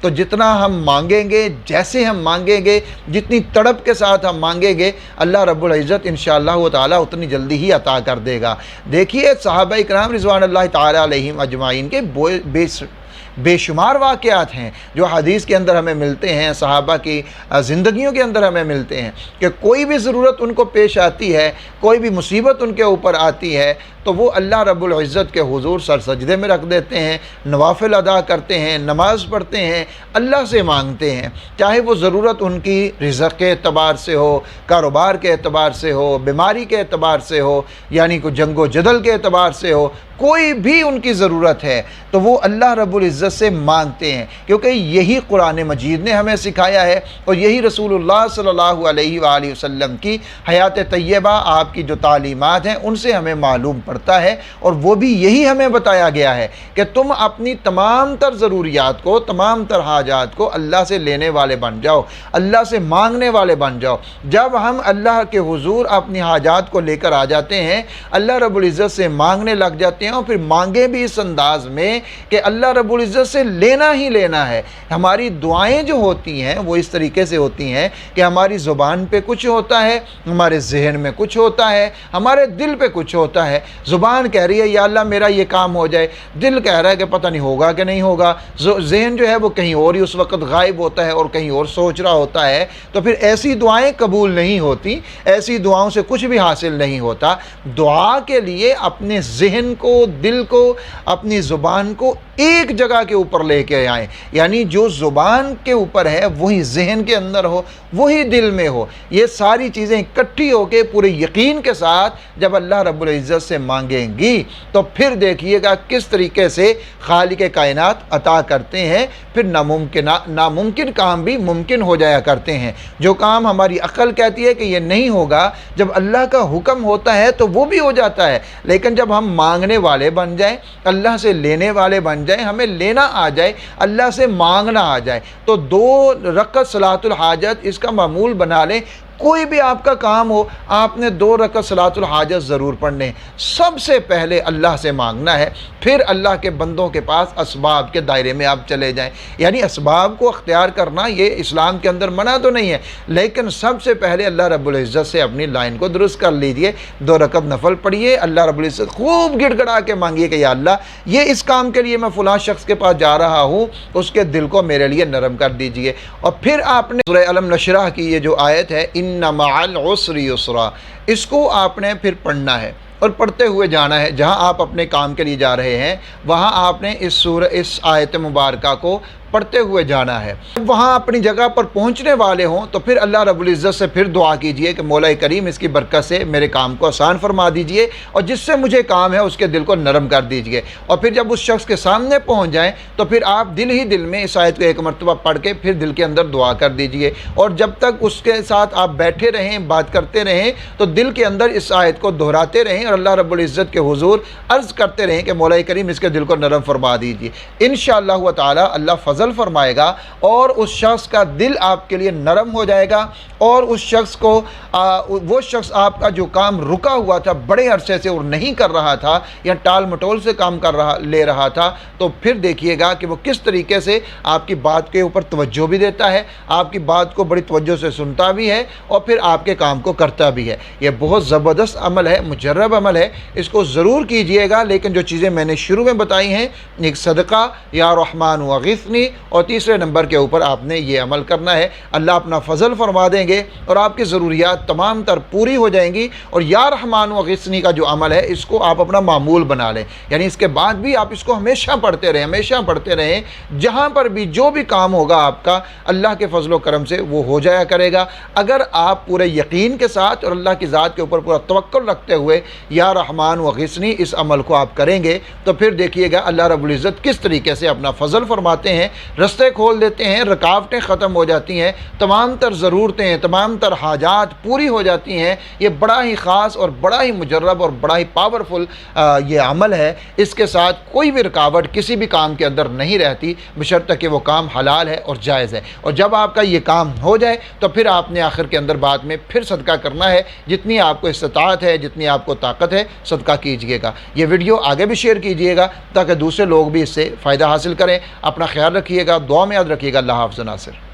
تو جتنا ہم مانگیں گے، جیسے ہم مانگیں گے، جتنی تڑپ کے ساتھ ہم مانگیں گے، اللہ رب العزت انشاءاللہ تعالی اتنی جلدی ہی عطا کر دے گا۔ دیکھیے صحابہ کرام رضوان اللہ تعالی علیہم اجمعین کے بے شمار واقعات ہیں جو حدیث کے اندر ہمیں ملتے ہیں، صحابہ کی زندگیوں کے اندر ہمیں ملتے ہیں کہ کوئی بھی ضرورت ان کو پیش آتی ہے، کوئی بھی مصیبت ان کے اوپر آتی ہے، تو وہ اللہ رب العزت کے حضور سر سجدے میں رکھ دیتے ہیں، نوافل ادا کرتے ہیں، نماز پڑھتے ہیں، اللہ سے مانگتے ہیں، چاہے وہ ضرورت ان کی رزق کے اعتبار سے ہو، کاروبار کے اعتبار سے ہو، بیماری کے اعتبار سے ہو، یعنی کوئی جنگ و جدل کے اعتبار سے ہو، کوئی بھی ان کی ضرورت ہے تو وہ اللہ رب العزت سے مانگتے ہیں، کیونکہ یہی قرآن مجید نے ہمیں سکھایا ہے اور یہی رسول اللہ صلی اللہ علیہ وآلہ وسلم کی حیات طیبہ، آپ کی جو تعلیمات ہیں ان سے ہمیں معلوم پڑتا ہے، اور وہ بھی یہی ہمیں بتایا گیا ہے کہ تم اپنی تمام تر ضروریات کو، تمام تر حاجات کو اللہ سے لینے والے بن جاؤ، اللہ سے مانگنے والے بن جاؤ۔ جب ہم اللہ کے حضور اپنی حاجات کو لے کر آ جاتے ہیں، اللہ رب العزت سے مانگنے لگ جاتے ہیں، اور پھر مانگے بھی اس انداز میں کہ اللہ رب العزت سے لینا ہی لینا ہے۔ ہماری دعائیں جو ہوتی ہیں وہ اس طریقے سے ہوتی ہیں کہ ہماری زبان پہ کچھ ہوتا ہے، ہمارے ذہن میں کچھ ہوتا ہے، ہمارے دل پہ کچھ ہوتا ہے۔ زبان کہہ رہی ہے یا اللہ میرا یہ کام ہو جائے، دل کہہ رہا ہے کہ پتہ نہیں ہوگا کہ نہیں ہوگا، ذہن جو ہے وہ کہیں اور ہی اس وقت غائب ہوتا ہے اور کہیں اور سوچ رہا ہوتا ہے، تو پھر ایسی دعائیں قبول نہیں ہوتی، ایسی دعاؤں سے کچھ بھی حاصل نہیں ہوتا۔ دعا کے لیے اپنے ذہن کو، دل کو، اپنی زبان کو ایک جگہ کے اوپر لے کے آئیں، یعنی جو زبان کے اوپر ہے وہی ذہن کے اندر ہو، وہی دل میں ہو۔ یہ ساری چیزیں اکٹھی ہو کے پورے یقین کے ساتھ جب اللہ رب العزت سے مانگیں گی تو پھر دیکھیے گا کس طریقے سے خالق کائنات عطا کرتے ہیں، پھر ناممکن کام بھی ممکن ہو جایا کرتے ہیں۔ جو کام ہماری عقل کہتی ہے کہ یہ نہیں ہوگا، جب اللہ کا حکم ہوتا ہے تو وہ بھی ہو جاتا ہے۔ لیکن جب ہم مانگنے والے بن جائیں، اللہ سے لینے والے بن جائیں، ہمیں لینا آ جائے، اللہ سے مانگنا آ جائے، تو 2 رکعت صلاۃ الحاجت اس کا معمول بنا لیں۔ کوئی بھی آپ کا کام ہو، آپ نے 2 رکعت صلاۃ الحاجت ضرور پڑھنے ہیں۔ سب سے پہلے اللہ سے مانگنا ہے، پھر اللہ کے بندوں کے پاس اسباب کے دائرے میں آپ چلے جائیں۔ یعنی اسباب کو اختیار کرنا یہ اسلام کے اندر منع تو نہیں ہے، لیکن سب سے پہلے اللہ رب العزت سے اپنی لائن کو درست کر لیجئے، 2 رکعت نفل پڑھیے، اللہ رب العزت خوب گڑ گڑا کے مانگیے کہ یا اللہ یہ اس کام کے لیے میں فلاں شخص کے پاس جا رہا ہوں، اس کے دل کو میرے لیے نرم کر دیجئے۔ اور پھر آپ نے سورہ الم نشرح کی یہ جو آیت ہے، ان مع العسر یسرا، اس کو آپ نے پھر پڑھنا ہے اور پڑھتے ہوئے جانا ہے۔ جہاں آپ اپنے کام کے لیے جا رہے ہیں وہاں آپ نے اس آیت مبارکہ کو پڑھتے ہوئے جانا ہے۔ وہاں اپنی جگہ پر پہنچنے والے ہوں تو پھر اللہ رب العزت سے پھر دعا کیجئے کہ مولا کریم اس کی برکت سے میرے کام کو آسان فرما دیجئے، اور جس سے مجھے کام ہے اس کے دل کو نرم کر دیجئے۔ اور پھر جب اس شخص کے سامنے پہنچ جائیں تو پھر آپ دل ہی دل میں اس آیت کو 1 مرتبہ پڑھ کے پھر دل کے اندر دعا کر دیجئے، اور جب تک اس کے ساتھ آپ بیٹھے رہیں، بات کرتے رہیں، تو دل کے اندر اس آیت کو دہراتے رہیں اور اللہ رب العزت کے حضور عرض کرتے رہیں کہ مولا کریم اس کے دل کو نرم فرما دیجئے۔ انشاءاللہ تعالی اللہ فضل فرمائے گا اور اس شخص کا دل آپ کے لیے نرم ہو جائے گا، اور اس شخص کو وہ شخص آپ کا جو کام رکا ہوا تھا بڑے عرصے سے اور نہیں کر رہا تھا یا ٹال مٹول سے کام لے رہا تھا، تو پھر دیکھیے گا کہ وہ کس طریقے سے آپ کی بات کے اوپر توجہ بھی دیتا ہے، آپ کی بات کو بڑی توجہ سے سنتا بھی ہے اور پھر آپ کے کام کو کرتا بھی ہے۔ یہ بہت زبردست عمل ہے، مجرب عمل ہے، اس کو ضرور کیجئے گا۔ لیکن جو چیزیں میں نے شروع میں بتائی ہیں، ایک صدقہ یا رحمان وغثنی، اور تیسرے نمبر کے اوپر آپ نے یہ عمل کرنا ہے۔ اللہ اپنا فضل فرما دیں گے اور آپ کی ضروریات تمام تر پوری ہو جائیں گی۔ اور یا رحمان وغثنی کا جو عمل ہے اس کو آپ اپنا معمول بنا لیں، یعنی اس کے بعد بھی آپ اس کو ہمیشہ پڑھتے رہیں، ہمیشہ پڑھتے رہیں۔ جہاں پر بھی جو بھی کام ہوگا آپ کا، اللہ کے فضل و کرم سے وہ ہو جایا کرے گا، اگر آپ پورے یقین کے ساتھ اور اللہ کی ذات کے اوپر پورا توکل رکھتے ہوئے یا رحمان وغثنی اس عمل کو آپ کریں گے۔ تو پھر دیکھیے گا اللہ رب العزت کس طریقے سے اپنا فضل فرماتے ہیں رستے کھول دیتے ہیں، رکاوٹیں ختم ہو جاتی ہیں، تمام تر ضرورتیں، تمام تر حاجات پوری ہو جاتی ہیں۔ یہ بڑا ہی خاص اور بڑا ہی مجرب اور بڑا ہی پاورفل یہ عمل ہے۔ اس کے ساتھ کوئی بھی رکاوٹ کسی بھی کام کے اندر نہیں رہتی، بشرطہ کہ وہ کام حلال ہے اور جائز ہے۔ اور جب آپ کا یہ کام ہو جائے تو پھر آپ نے آخر کے اندر بعد میں پھر صدقہ کرنا ہے، جتنی آپ کو استطاعت ہے، جتنی آپ کو طاقت ہے، صدقہ کیجئے گا۔ یہ ویڈیو آگے بھی شیئر کیجئے گا تاکہ دوسرے لوگ بھی اس سے فائدہ حاصل کریں۔ اپنا خیال رکھیے گا، دعا میں یاد رکھیے گا۔ اللہ حافظ ناصر۔